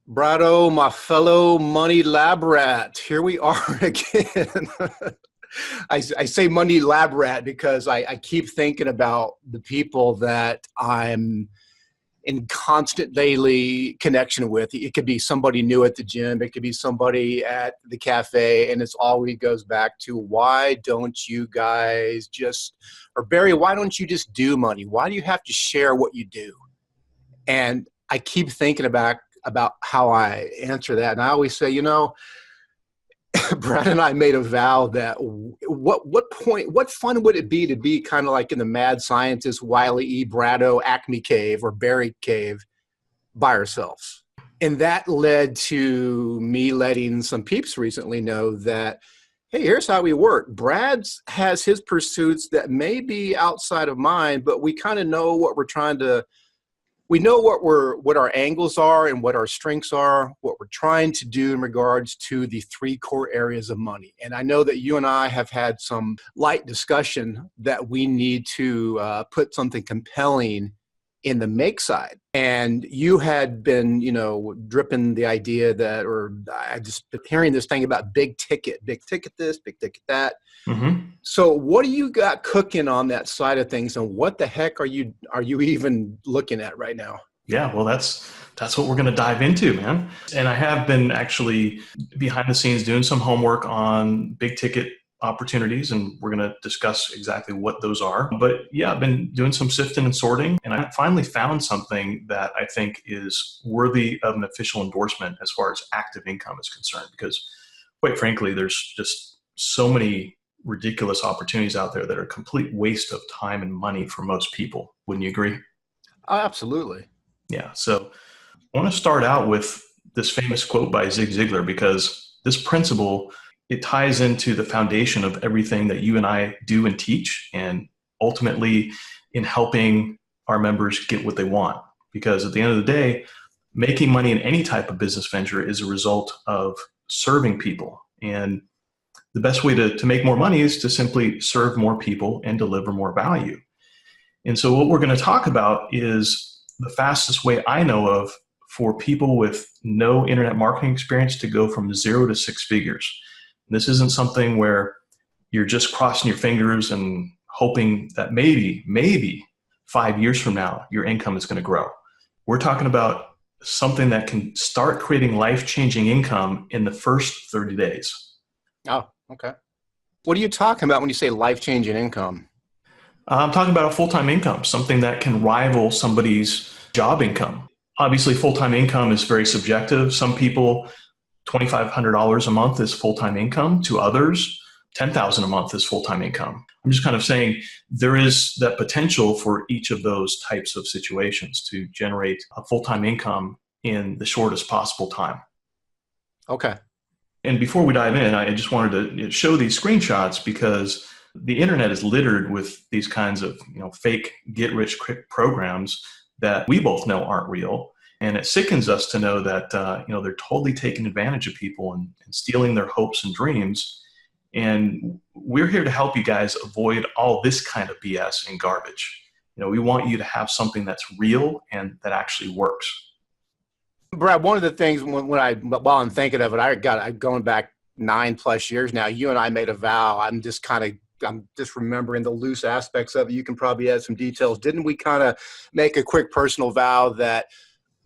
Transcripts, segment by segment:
Brado, my fellow money lab rat, here we are again. I say money lab rat because I keep thinking about the people that I'm in constant daily connection with. It could be somebody new at the gym. It could be somebody at the cafe. And it's always goes back to, why don't you guys just, or Barry, why don't you just do money? Why do you have to share what you do? And I keep thinking about how I answer that. And I always say, Brad and I made a vow that what fun would it be to be kind of like in the mad scientist Wile E. Brado ACME Cave or Barry Cave by ourselves. And that led to me letting some peeps recently know that, hey, here's how we work. Brad has his pursuits that may be outside of mine, but we kind of know what we're trying to. We know what our angles are and what our strengths are, what we're trying to do in regards to the three core areas of money. And I know that you and I have had some light discussion that we need to put something compelling in the make side. And you had been, dripping the idea that, or I just been hearing this thing about big ticket this, big ticket that. Mm-hmm. So what do you got cooking on that side of things, and what the heck are you even looking at right now? Yeah, well, that's what we're going to dive into, man. And I have been actually behind the scenes doing some homework on big ticket opportunities, and we're going to discuss exactly what those are. But yeah, I've been doing some sifting and sorting, and I finally found something that I think is worthy of an official endorsement as far as active income is concerned, because quite frankly, there's just so many ridiculous opportunities out there that are a complete waste of time and money for most people. Wouldn't you agree? Oh, absolutely. Yeah. So I want to start out with this famous quote by Zig Ziglar, because this principle, it ties into the foundation of everything that you and I do and teach, and ultimately in helping our members get what they want. Because at the end of the day, making money in any type of business venture is a result of serving people. And the best way to make more money is to simply serve more people and deliver more value. And so what we're going to talk about is the fastest way I know of for people with no internet marketing experience to go from 0 to 6 figures. This isn't something where you're just crossing your fingers and hoping that maybe 5 years from now, your income is going to grow. We're talking about something that can start creating life-changing income in the first 30 days. Oh, okay. What are you talking about when you say life-changing income? I'm talking about a full-time income, something that can rival somebody's job income. Obviously, full-time income is very subjective. Some people, $2,500 a month is full-time income. To others, $10,000 a month is full-time income. I'm just kind of saying there is that potential for each of those types of situations to generate a full-time income in the shortest possible time. Okay. And before we dive in, I just wanted to show these screenshots because the internet is littered with these kinds of fake get-rich-quick programs that we both know aren't real. And it sickens us to know that they're totally taking advantage of people and stealing their hopes and dreams. And we're here to help you guys avoid all this kind of BS and garbage. We want you to have something that's real and that actually works. Brad, one of the things while I'm thinking of it, I'm going back 9+ years now. You and I made a vow. I'm just remembering the loose aspects of it. You can probably add some details. Didn't we kind of make a quick personal vow that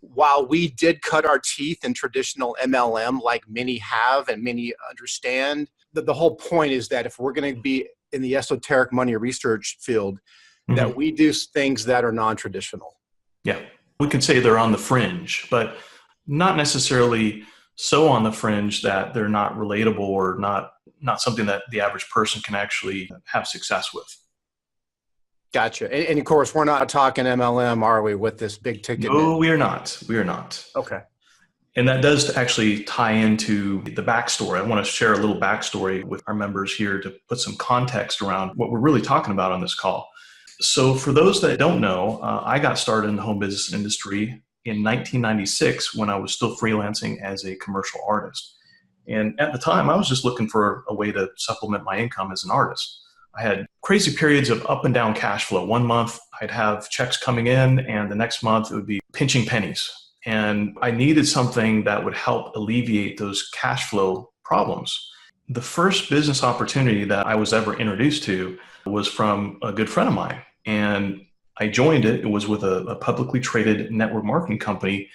while we did cut our teeth in traditional MLM, like many have and many understand, the whole point is that if we're going to be in the esoteric money research field, mm-hmm. that we do things that are non-traditional. Yeah, we could say they're on the fringe, but not necessarily so on the fringe that they're not relatable or not something that the average person can actually have success with. Gotcha. And of course, we're not talking MLM, are we, with this big ticket? No, we are not. We are not. Okay. And that does actually tie into the backstory. I want to share a little backstory with our members here to put some context around what we're really talking about on this call. So for those that don't know, I got started in the home business industry in 1996 when I was still freelancing as a commercial artist. And at the time, I was just looking for a way to supplement my income as an artist. I had crazy periods of up and down cash flow. One month, I'd have checks coming in, and the next month, it would be pinching pennies. And I needed something that would help alleviate those cash flow problems. The first business opportunity that I was ever introduced to was from a good friend of mine. And I joined it. It was with a publicly traded network marketing company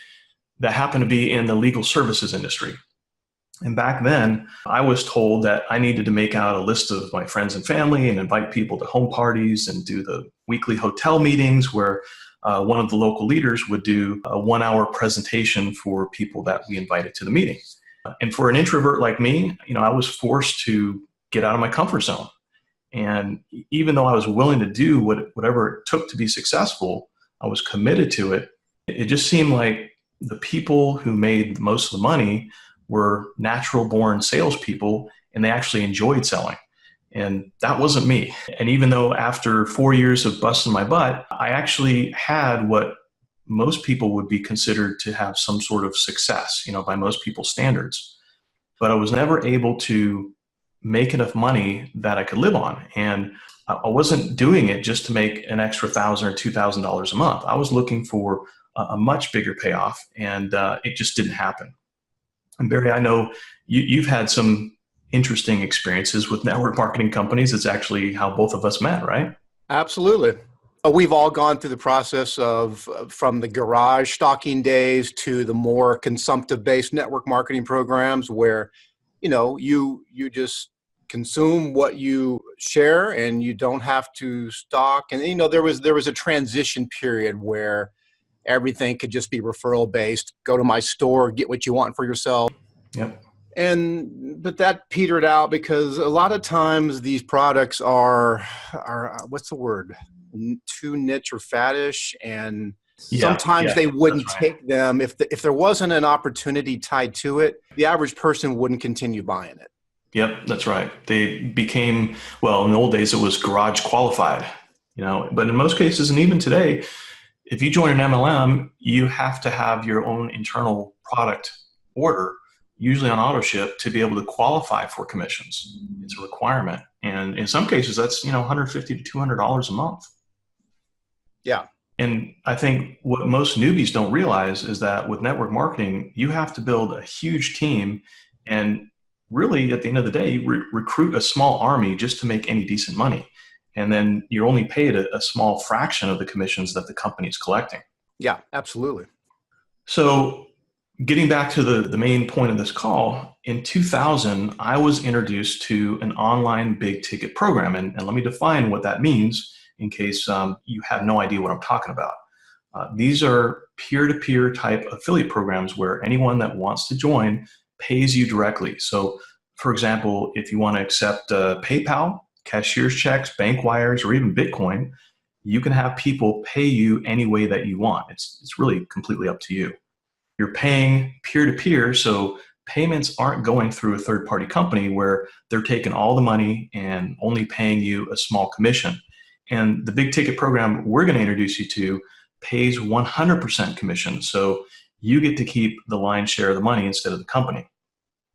that happened to be in the legal services industry. And back then, I was told that I needed to make out a list of my friends and family and invite people to home parties and do the weekly hotel meetings where one of the local leaders would do a 1-hour presentation for people that we invited to the meeting. And for an introvert like me, I was forced to get out of my comfort zone. And even though I was willing to do whatever it took to be successful, I was committed to it. It just seemed like the people who made most of the money were natural born salespeople, and they actually enjoyed selling. And that wasn't me. And even though after 4 years of busting my butt, I actually had what most people would be considered to have some sort of success, by most people's standards. But I was never able to make enough money that I could live on. And I wasn't doing it just to make an extra $1,000 or $2,000 a month. I was looking for a much bigger payoff, and it just didn't happen. And Barry, I know you've had some interesting experiences with network marketing companies. It's actually how both of us met, right? Absolutely. We've all gone through the process of from the garage stocking days to the more consumptive-based network marketing programs where, you just consume what you share and you don't have to stock. And, there was a transition period where everything could just be referral based. Go to my store, get what you want for yourself. Yep. But that petered out because a lot of times these products are what's the word? Too niche or faddish, and sometimes they wouldn't take them if there wasn't an opportunity tied to it. The average person wouldn't continue buying it. Yep, that's right. They became, well, in the old days it was garage qualified, but in most cases, and even today, if you join an MLM, you have to have your own internal product order, usually on auto ship, to be able to qualify for commissions. It's a requirement. And in some cases, that's, $150 to $200 a month. Yeah. And I think what most newbies don't realize is that with network marketing, you have to build a huge team and really, at the end of the day, recruit a small army just to make any decent money. And then you're only paid a small fraction of the commissions that the company is collecting. Yeah, absolutely. So getting back to the main point of this call, in 2000, I was introduced to an online big ticket program. And let me define what that means in case you have no idea what I'm talking about. These are peer-to-peer type affiliate programs where anyone that wants to join pays you directly. So for example, if you want to accept PayPal, cashier's checks, bank wires, or even Bitcoin, you can have people pay you any way that you want. It's really completely up to you. You're paying peer-to-peer, so payments aren't going through a third-party company where they're taking all the money and only paying you a small commission. And the big ticket program we're going to introduce you to pays 100% commission, so you get to keep the lion's share of the money instead of the company.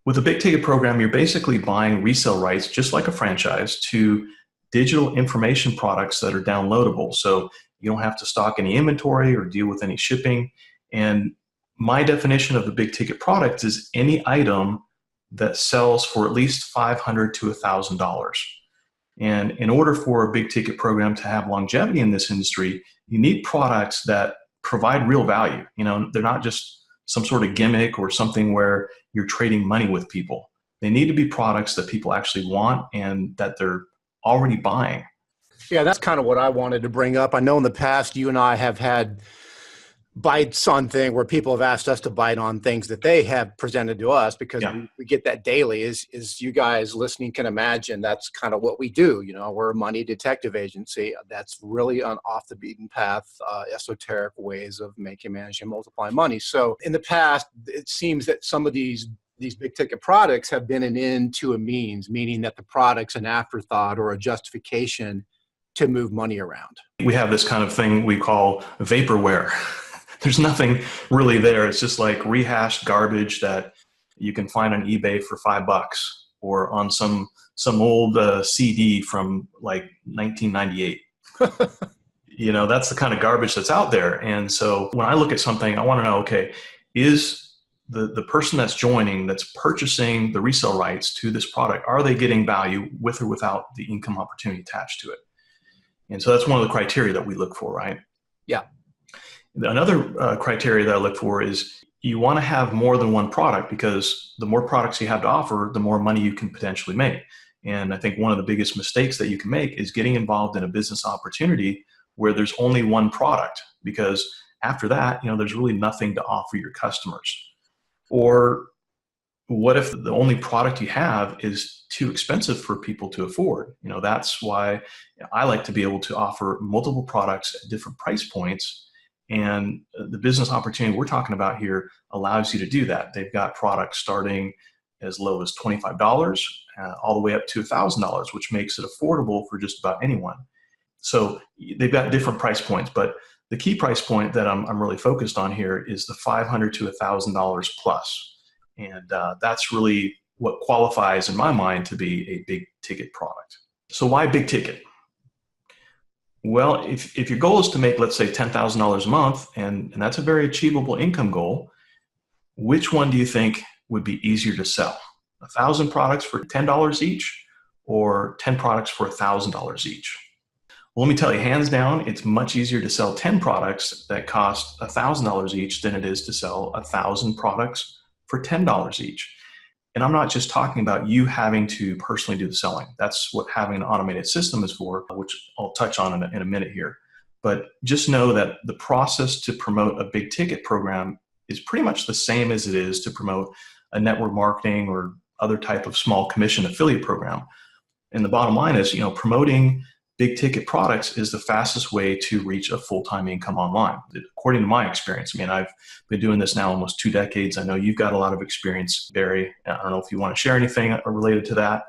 With a big ticket program, you're basically buying resale rights, just like a franchise, to digital information products that are downloadable. So you don't have to stock any inventory or deal with any shipping. And my definition of the big ticket product is any item that sells for at least $500 to $1,000. And in order for a big ticket program to have longevity in this industry, you need products that provide real value. They're not just some sort of gimmick or something where you're trading money with people. They need to be products that people actually want and that they're already buying. Yeah, that's kind of what I wanted to bring up. I know in the past you and I have had bites on thing where people have asked us to bite on things that they have presented to us because we get that daily. Is you guys listening can imagine that's kind of what we do. We're a money detective agency. That's really an off the beaten path, esoteric ways of making, managing, multiplying money. So in the past, it seems that some of these big ticket products have been an end to a means, meaning that the product's an afterthought or a justification to move money around. We have this kind of thing we call vaporware. There's nothing really there. It's just like rehashed garbage that you can find on eBay for $5 or on some old CD from like 1998. that's the kind of garbage that's out there. And so when I look at something, I want to know, okay, is the person that's joining, that's purchasing the resale rights to this product, are they getting value with or without the income opportunity attached to it? And so that's one of the criteria that we look for, right? Yeah. Another criteria that I look for is you want to have more than one product, because the more products you have to offer, the more money you can potentially make. And I think one of the biggest mistakes that you can make is getting involved in a business opportunity where there's only one product, because after that, there's really nothing to offer your customers. Or what if the only product you have is too expensive for people to afford? That's why I like to be able to offer multiple products at different price points. And the business opportunity we're talking about here allows you to do that. They've got products starting as low as $25 all the way up to $1,000, which makes it affordable for just about anyone. So they've got different price points, but the key price point that I'm really focused on here is the $500 to $1,000 plus. And that's really what qualifies in my mind to be a big ticket product. So why big ticket? Well, if your goal is to make, let's say, $10,000 a month, and that's a very achievable income goal, which one do you think would be easier to sell? 1,000 products for $10 each, or 10 products for $1,000 each? Well, let me tell you, hands down, it's much easier to sell 10 products that cost $1,000 each than it is to sell 1,000 products for $10 each. And I'm not just talking about you having to personally do the selling. That's what having an automated system is for, which I'll touch on in a minute here. But just know that the process to promote a big ticket program is pretty much the same as it is to promote a network marketing or other type of small commission affiliate program. And the bottom line is, promoting big ticket products is the fastest way to reach a full-time income online, according to my experience. I've been doing this now almost 2 decades. I know you've got a lot of experience, Barry. I don't know if you want to share anything related to that.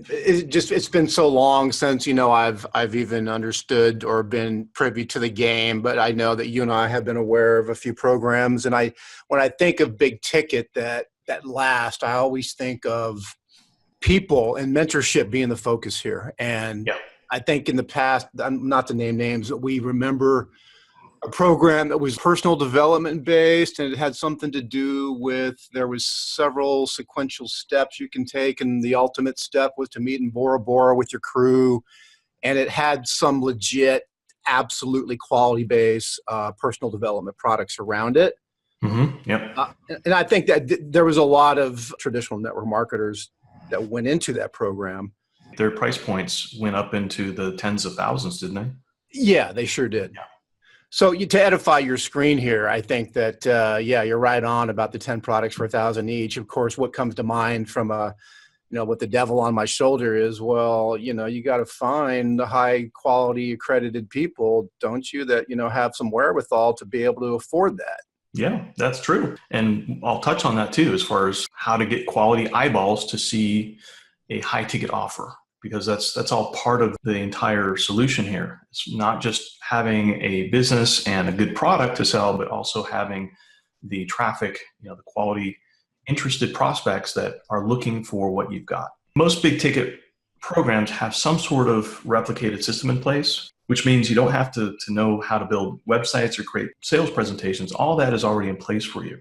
It's been so long since, I've even understood or been privy to the game, but I know that you and I have been aware of a few programs. And when I think of big ticket that last, I always think of people and mentorship being the focus here. And yeah. I think in the past, not to name names, but we remember a program that was personal development based, and it had something to do with, there was several sequential steps you can take, and the ultimate step was to meet in Bora Bora with your crew, and it had some legit, absolutely quality-based personal development products around it. Mm-hmm. Yep. And I think that there was a lot of traditional network marketers that went into that program. Their price points went up into the tens of thousands, didn't they? Yeah, they sure did. Yeah. So to edify your screen here, I think that, you're right on about the 10 products for 1,000 each. Of course, what comes to mind from with the devil on my shoulder is, you got to find the high quality accredited people, don't you, that, have some wherewithal to be able to afford that. Yeah, that's true. And I'll touch on that too, as far as how to get quality eyeballs to see a high ticket offer, because that's all part of the entire solution here. It's not just having a business and a good product to sell, but also having the traffic, the quality interested prospects that are looking for what you've got. Most big ticket programs have some sort of replicated system in place, which means you don't have to know how to build websites or create sales presentations. All that is already in place for you.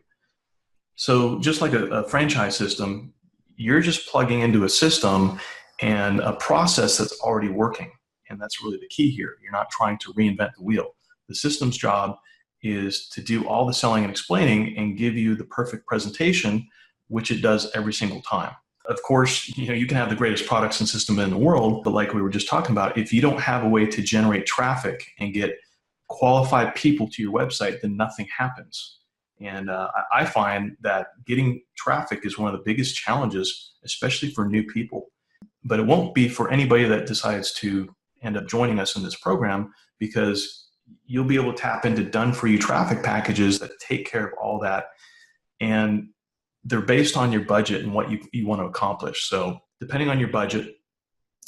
So just like a franchise system, you're just plugging into a system and a process that's already working. And that's really the key here. You're not trying to reinvent the wheel. The system's job is to do all the selling and explaining and give you the perfect presentation, which it does every single time. Of course, you can have the greatest products and system in the world, but like we were just talking about, if you don't have a way to generate traffic and get qualified people to your website, then nothing happens. And I find that getting traffic is one of the biggest challenges, especially for new people. But it won't be for anybody that decides to end up joining us in this program, because you'll be able to tap into done-for-you traffic packages that take care of all that. And they're based on your budget and what you want to accomplish. So depending on your budget,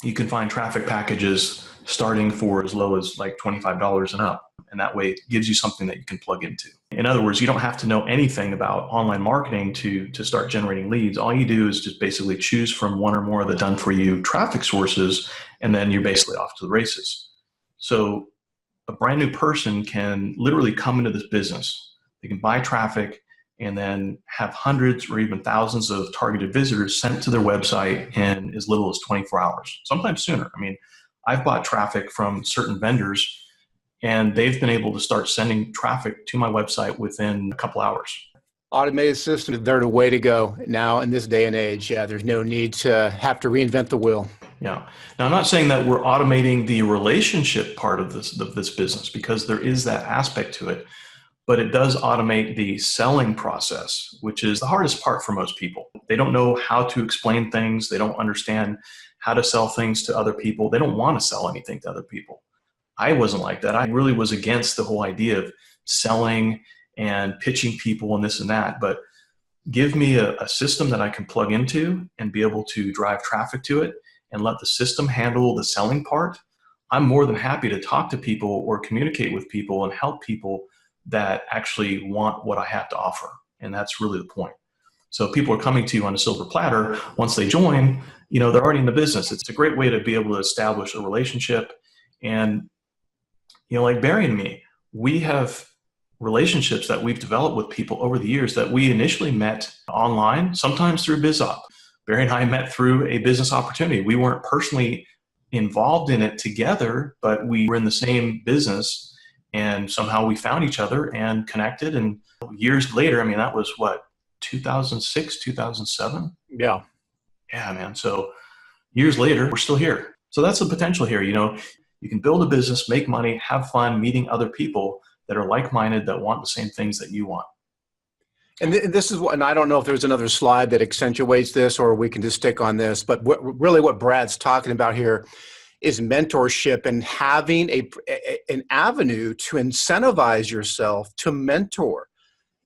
you can find traffic packages starting for as low as like $25 and up. And that way it gives you something that you can plug into. In other words, you don't have to know anything about online marketing to start generating leads. All you do is just basically choose from one or more of the done for you traffic sources, and then you're basically off to the races. So a brand new person can literally come into this business. They can buy traffic and then have hundreds or even thousands of targeted visitors sent to their website in as little as 24 hours, sometimes sooner. I mean, I've bought traffic from certain vendors and they've been able to start sending traffic to my website within a couple hours. Automated systems, they're the way to go now in this day and age. Yeah, there's no need to have to reinvent the wheel. Yeah. Now, I'm not saying that we're automating the relationship part of this business, because there is that aspect to it, but it does automate the selling process, which is the hardest part for most people. They don't know how to explain things. They don't understand how to sell things to other people. They don't want to sell anything to other people. I wasn't like that. I really was against the whole idea of selling and pitching people and this and that. But give me a system that I can plug into and be able to drive traffic to it and let the system handle the selling part. I'm more than happy to talk to people or communicate with people and help people that actually want what I have to offer. And that's really the point. So people are coming to you on a silver platter. Once they join, they're already in the business. It's a great way to be able to establish a relationship. And, like Barry and me, we have relationships that we've developed with people over the years that we initially met online, sometimes through BizOp. Barry and I met through a business opportunity. We weren't personally involved in it together, but we were in the same business, and somehow we found each other and connected. And years later, that was what, 2006, 2007? Yeah. Yeah, man. So years later, we're still here. So that's the potential here. You can build a business, make money, have fun meeting other people that are like-minded, that want the same things that you want. And this is what, and I don't know if there's another slide that accentuates this, or we can just stick on this, but really what Brad's talking about here is mentorship and having an avenue to incentivize yourself to mentor.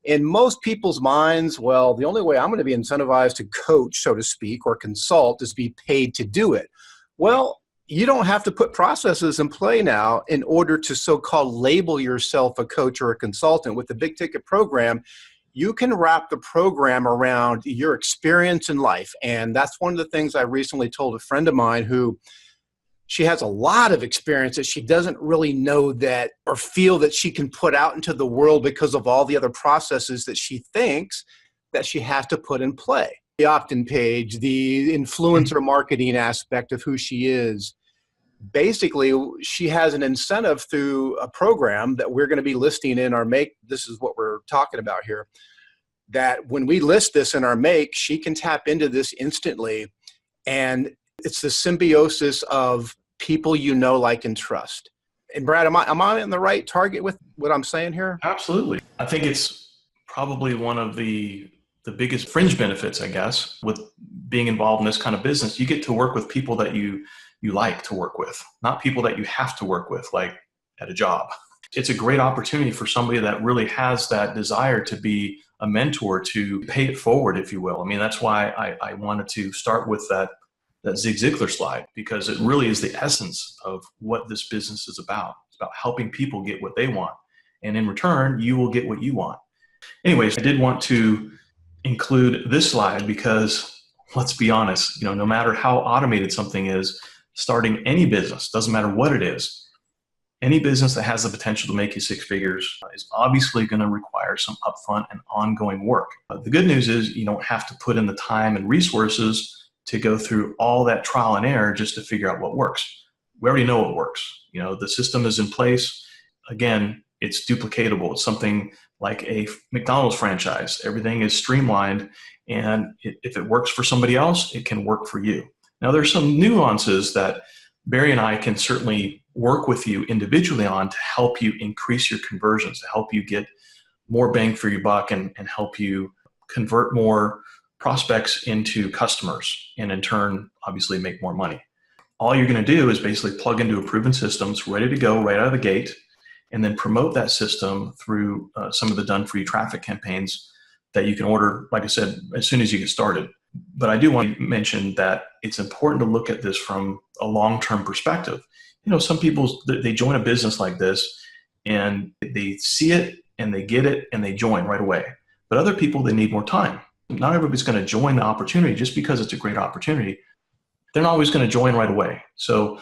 In most people's minds, well, the only way I'm going to be incentivized to coach, so to speak, or consult is be paid to do it. Well, you don't have to put processes in play now in order to so-called label yourself a coach or a consultant. With the big ticket program, you can wrap the program around your experience in life. And that's one of the things I recently told a friend of mine who, she has a lot of experience that she doesn't really know that or feel that she can put out into the world because of all the other processes that she thinks that she has to put in play. The opt-in page, the influencer marketing aspect of who she is. Basically, she has an incentive through a program that we're going to be listing in our Make. This is what we're talking about here. That when we list this in our Make, she can tap into this instantly. And it's the symbiosis of people like, and trust. And Brad, am I in the right target with what I'm saying here? Absolutely. I think it's probably one of the biggest fringe benefits, I guess, with being involved in this kind of business. You get to work with people that you like to work with, not people that you have to work with, like at a job. It's a great opportunity for somebody that really has that desire to be a mentor, to pay it forward, if you will. That's why I wanted to start with that Zig Ziglar slide, because it really is the essence of what this business is about. It's about helping people get what they want. And in return, you will get what you want. Anyways, I did want to include this slide because, let's be honest, no matter how automated something is, starting any business, doesn't matter what it is, any business that has the potential to make you six figures is obviously going to require some upfront and ongoing work. The good news is you don't have to put in the time and resources to go through all that trial and error just to figure out what works. We already know what works. The system is in place. Again, it's duplicatable. It's something like a McDonald's franchise. Everything is streamlined, and if it works for somebody else, it can work for you. Now, there's some nuances that Barry and I can certainly work with you individually on to help you increase your conversions, to help you get more bang for your buck, and help you convert more prospects into customers, and in turn, obviously make more money. All you're going to do is basically plug into a proven system. It's ready to go right out of the gate, and then promote that system through some of the done-for-you traffic campaigns that you can order, like I said, as soon as you get started. But I do want to mention that it's important to look at this from a long-term perspective. Some people, they join a business like this and they see it and they get it and they join right away. But other people, they need more time. Not everybody's going to join the opportunity just because it's a great opportunity. They're not always going to join right away. So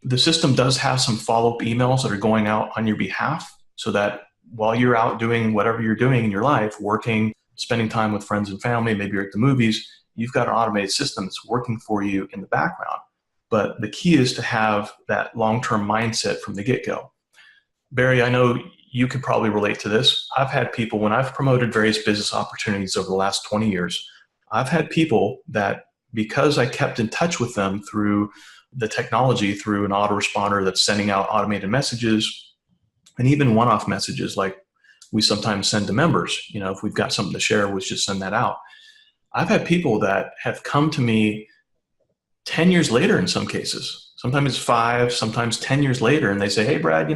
The system does have some follow-up emails that are going out on your behalf so that while you're out doing whatever you're doing in your life, working, spending time with friends and family, maybe you're at the movies, you've got an automated system that's working for you in the background. But the key is to have that long-term mindset from the get-go. Barry, I know you could probably relate to this. I've had people, when I've promoted various business opportunities over the last 20 years, I've had people that, because I kept in touch with them through the technology, through an autoresponder that's sending out automated messages, and even one-off messages like we sometimes send to members. If we've got something to share, we just send that out. I've had people that have come to me 10 years later in some cases. Sometimes it's 5, sometimes 10 years later, and they say, hey, Brad,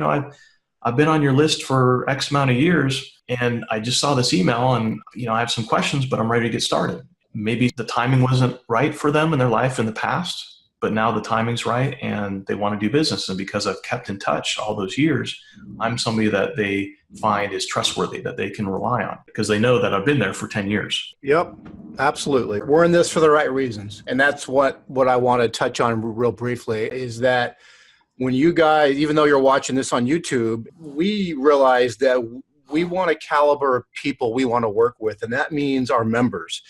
I've been on your list for X amount of years, and I just saw this email, and I have some questions, but I'm ready to get started. Maybe the timing wasn't right for them in their life in the past, but now the timing's right and they want to do business. And because I've kept in touch all those years, I'm somebody that they find is trustworthy, that they can rely on, because they know that I've been there for 10 years. Yep, absolutely. We're in this for the right reasons. And that's what I want to touch on real briefly, is that when you guys, even though you're watching this on YouTube, we realize that we want a caliber of people we want to work with. And that means our members.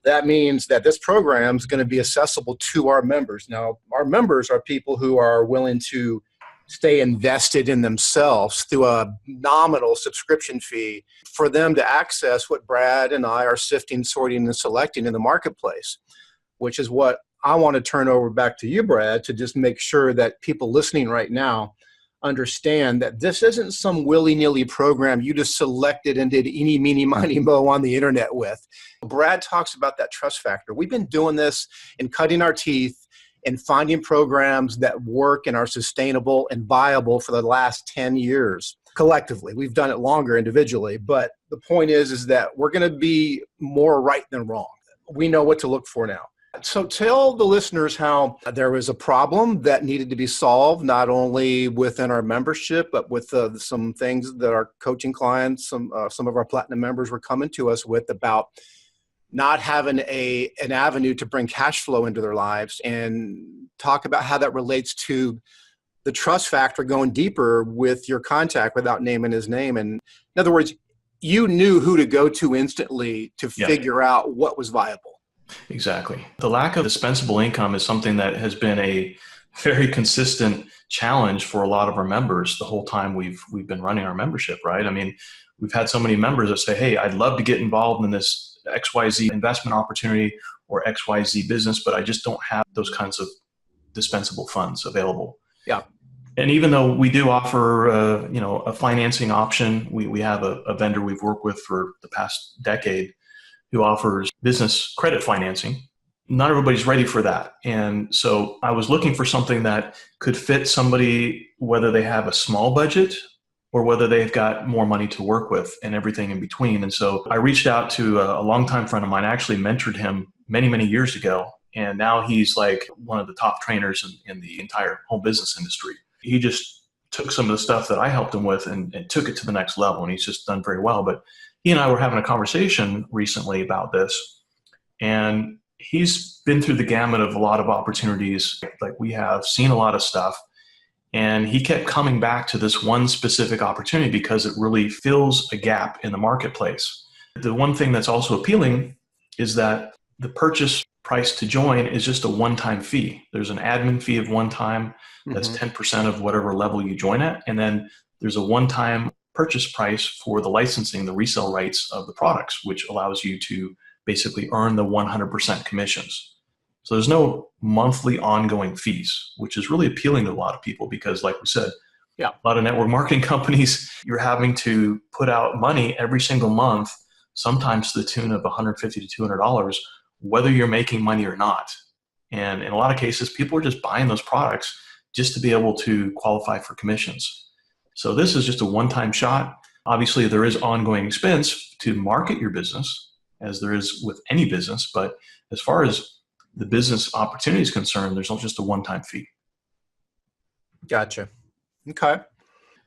That means that this program is going to be accessible to our members. Now, our members are people who are willing to stay invested in themselves through a nominal subscription fee for them to access what Brad and I are sifting, sorting, and selecting in the marketplace, which is what I want to turn over back to you, Brad, to just make sure that people listening right now understand that this isn't some willy-nilly program you just selected and did eeny, meeny, miny, mo on the internet with. Brad talks about that trust factor. We've been doing this and cutting our teeth and finding programs that work and are sustainable and viable for the last 10 years collectively. We've done it longer individually, but the point is that we're going to be more right than wrong. We know what to look for now. So tell the listeners how there was a problem that needed to be solved, not only within our membership, but with some things that our coaching clients, some of our platinum members were coming to us with about not having an avenue to bring cash flow into their lives, and talk about how that relates to the trust factor going deeper with your contact without naming his name. And in other words, you knew who to go to instantly to figure out what was viable. Exactly. The lack of dispensable income is something that has been a very consistent challenge for a lot of our members the whole time we've been running our membership, right? I mean, we've had so many members that say, hey, I'd love to get involved in this XYZ investment opportunity or XYZ business, but I just don't have those kinds of dispensable funds available. Yeah. And even though we do offer, a financing option, we have a vendor we've worked with for the past decade who offers business credit financing. Not everybody's ready for that. And so I was looking for something that could fit somebody, whether they have a small budget or whether they've got more money to work with and everything in between. And so I reached out to a longtime friend of mine. I actually mentored him many, many years ago. And now he's like one of the top trainers in the entire home business industry. He just took some of the stuff that I helped him with and took it to the next level. And he's just done very well. But he and I were having a conversation recently about this, and he's been through the gamut of a lot of opportunities. Like we have seen a lot of stuff, and he kept coming back to this one specific opportunity because it really fills a gap in the marketplace. The one thing that's also appealing is that the purchase price to join is just a one-time fee. There's an admin fee of one time. That's 10% of whatever level you join at. And then there's a one-time purchase price for the licensing, the resale rights of the products, which allows you to basically earn the 100% commissions. So there's no monthly ongoing fees, which is really appealing to a lot of people because, like we said, a lot of network marketing companies, you're having to put out money every single month, sometimes to the tune of $150 to $200, whether you're making money or not. And in a lot of cases, people are just buying those products just to be able to qualify for commissions. So this is just a one-time shot. Obviously, there is ongoing expense to market your business, as there is with any business. But as far as the business opportunity is concerned, there's not just a one-time fee. Gotcha. Okay.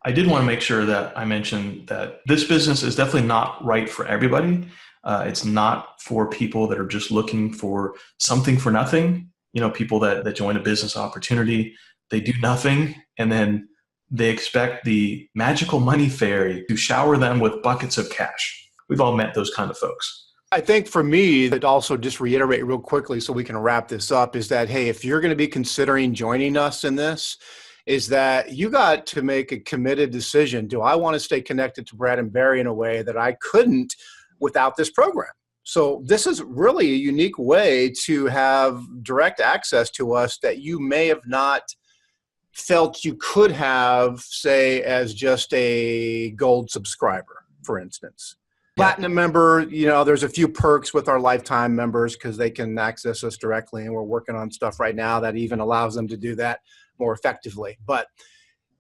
I did want to make sure that I mentioned that this business is definitely not right for everybody. It's not for people that are just looking for something for nothing. People that join a business opportunity, they do nothing, and then they expect the magical money fairy to shower them with buckets of cash. We've all met those kind of folks. I think for me, that also just reiterate real quickly so we can wrap this up is that, hey, if you're going to be considering joining us in this, is that you got to make a committed decision. Do I want to stay connected to Brad and Barry in a way that I couldn't without this program? So this is really a unique way to have direct access to us that you may have not felt you could have, say, as just a gold subscriber, for instance. Platinum member, there's a few perks with our lifetime members because they can access us directly, and we're working on stuff right now that even allows them to do that more effectively. But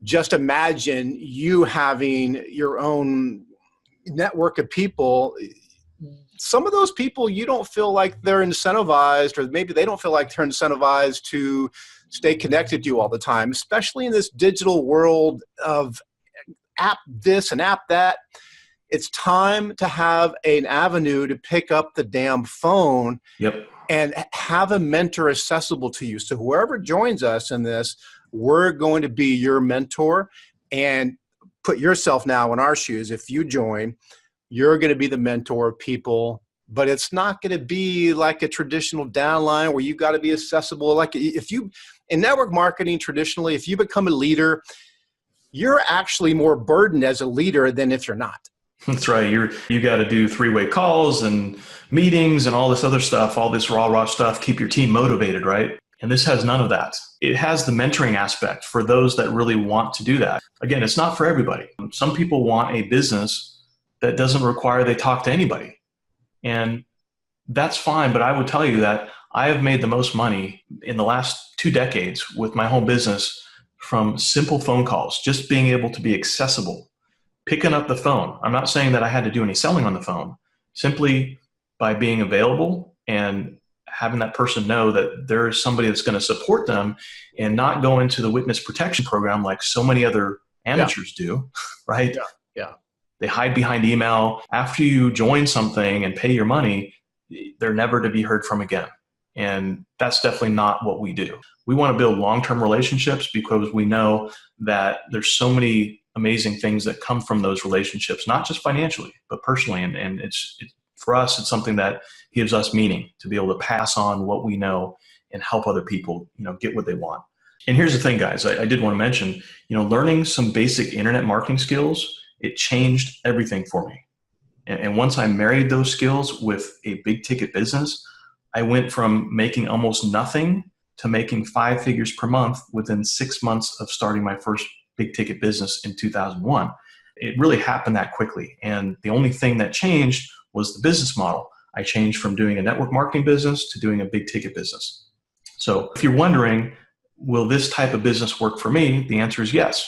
just imagine you having your own network of people. Some of those people, you don't feel like they're incentivized, or maybe they don't feel like they're incentivized to stay connected to you all the time, especially in this digital world of app this and app that. It's time to have an avenue to pick up the damn phone and have a mentor accessible to you. So whoever joins us in this, we're going to be your mentor. And put yourself now in our shoes. If you join, you're going to be the mentor of people, but it's not going to be like a traditional downline where you've got to be accessible. Like if you, in network marketing, traditionally, if you become a leader, you're actually more burdened as a leader than if you're not. That's right. You got to do three-way calls and meetings and all this other stuff, all this raw stuff, keep your team motivated, right? And this has none of that. It has the mentoring aspect for those that really want to do that. Again, it's not for everybody. Some people want a business that doesn't require they talk to anybody. And that's fine, but I would tell you that I have made the most money in the last 2 decades with my home business from simple phone calls, just being able to be accessible, picking up the phone. I'm not saying that I had to do any selling on the phone, simply by being available and having that person know that there is somebody that's going to support them and not go into the witness protection program like so many other amateurs do, right? Yeah. They hide behind email. After you join something and pay your money, they're never to be heard from again. And that's definitely not what we do. We want to build long-term relationships because we know that there's so many amazing things that come from those relationships, not just financially, but personally. And for us, it's something that gives us meaning to be able to pass on what we know and help other people, get what they want. And here's the thing, guys, I did want to mention, learning some basic internet marketing skills, it changed everything for me. And once I married those skills with a big ticket business, I went from making almost nothing to making 5 figures per month within 6 months of starting my first big ticket business in 2001. It really happened that quickly. And the only thing that changed was the business model. I changed from doing a network marketing business to doing a big ticket business. So if you're wondering, will this type of business work for me? The answer is yes.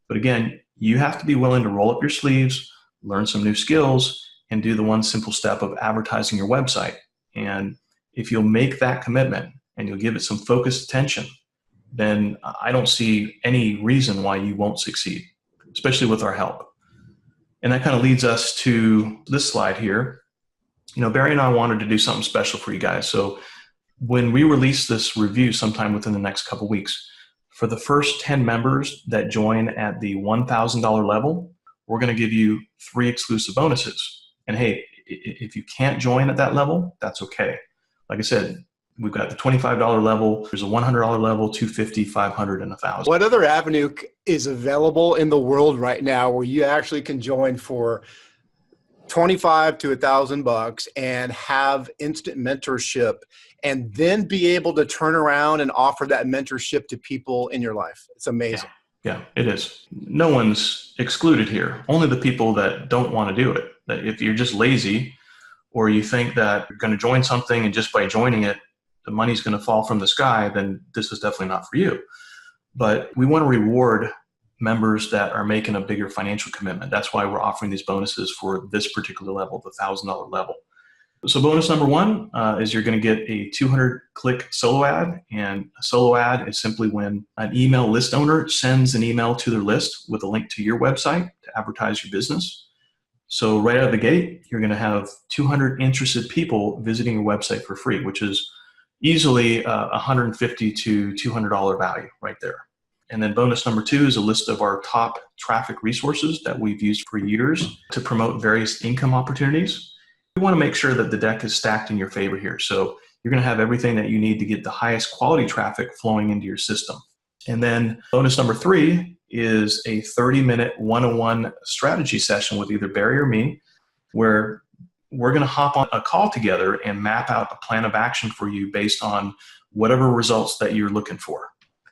But again, you have to be willing to roll up your sleeves, learn some new skills, and do the one simple step of advertising your website. And if you'll make that commitment and you'll give it some focused attention, then I don't see any reason why you won't succeed, especially with our help. And that kind of leads us to this slide here. Barry and I wanted to do something special for you guys. So when we release this review sometime within the next couple weeks, for the first 10 members that join at the $1,000 level, we're going to give you 3 exclusive bonuses. And hey, if you can't join at that level, that's okay. Like I said, we've got the $25 level, there's a $100 level, $250, $500, and $1,000. What other avenue is available in the world right now where you actually can join for $25 to $1,000 and have instant mentorship and then be able to turn around and offer that mentorship to people in your life? It's amazing. Yeah, it is. No one's excluded here. Only the people that don't want to do it. That if you're just lazy or you think that you're going to join something and just by joining it, the money's going to fall from the sky, then this is definitely not for you. But we want to reward members that are making a bigger financial commitment. That's why we're offering these bonuses for this particular level, the $1,000 level. So bonus number 1 is you're going to get a 200-click solo ad. And a solo ad is simply when an email list owner sends an email to their list with a link to your website to advertise your business. So right out of the gate, you're going to have 200 interested people visiting your website for free, which is easily $150 to $200 value right there. And then bonus number 2 is a list of our top traffic resources that we've used for years to promote various income opportunities. We want to make sure that the deck is stacked in your favor here. So you're going to have everything that you need to get the highest quality traffic flowing into your system. And then bonus number 3 is a 30-minute one-on-one strategy session with either Barry or me, where we're going to hop on a call together and map out a plan of action for you based on whatever results that you're looking for.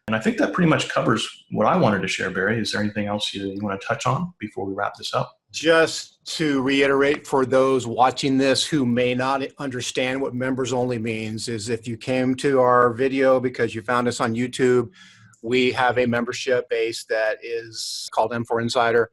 And I think that pretty much covers what I wanted to share, Barry. Is there anything else you want to touch on before we wrap this up? Just to reiterate for those watching this who may not understand what members only means, is if you came to our video because you found us on YouTube, we have a membership base that is called M4 Insider.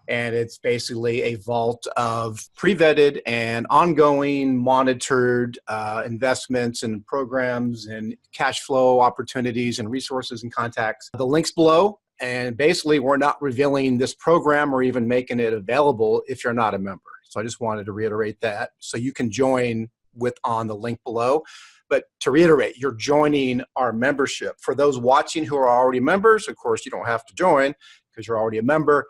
And it's basically a vault of pre-vetted and ongoing monitored investments and programs and cash flow opportunities and resources and contacts. The link's below. And basically, we're not revealing this program or even making it available if you're not a member. So I just wanted to reiterate that. So you can join on the link below. But to reiterate, you're joining our membership. For those watching who are already members, of course, you don't have to join because you're already a member.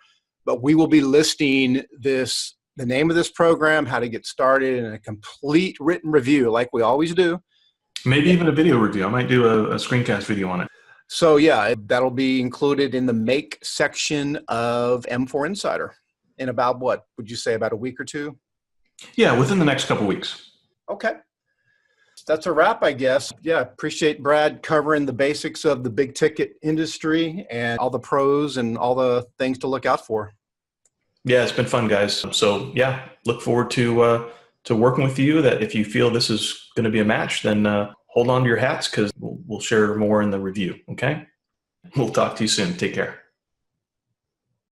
But we will be listing the name of this program, how to get started, and a complete written review like we always do. Maybe even a video review. I might do a screencast video on it. So yeah, that'll be included in the make section of M4 Insider in about, what would you say, about a week or two? Yeah, within the next couple weeks. Okay. That's a wrap, I guess. Yeah, appreciate Brad covering the basics of the big ticket industry and all the pros and all the things to look out for. Yeah, it's been fun, guys. So yeah, look forward to working with you. That if you feel this is going to be a match, then hold on to your hats because we'll share more in the review. Okay. We'll talk to you soon. Take care.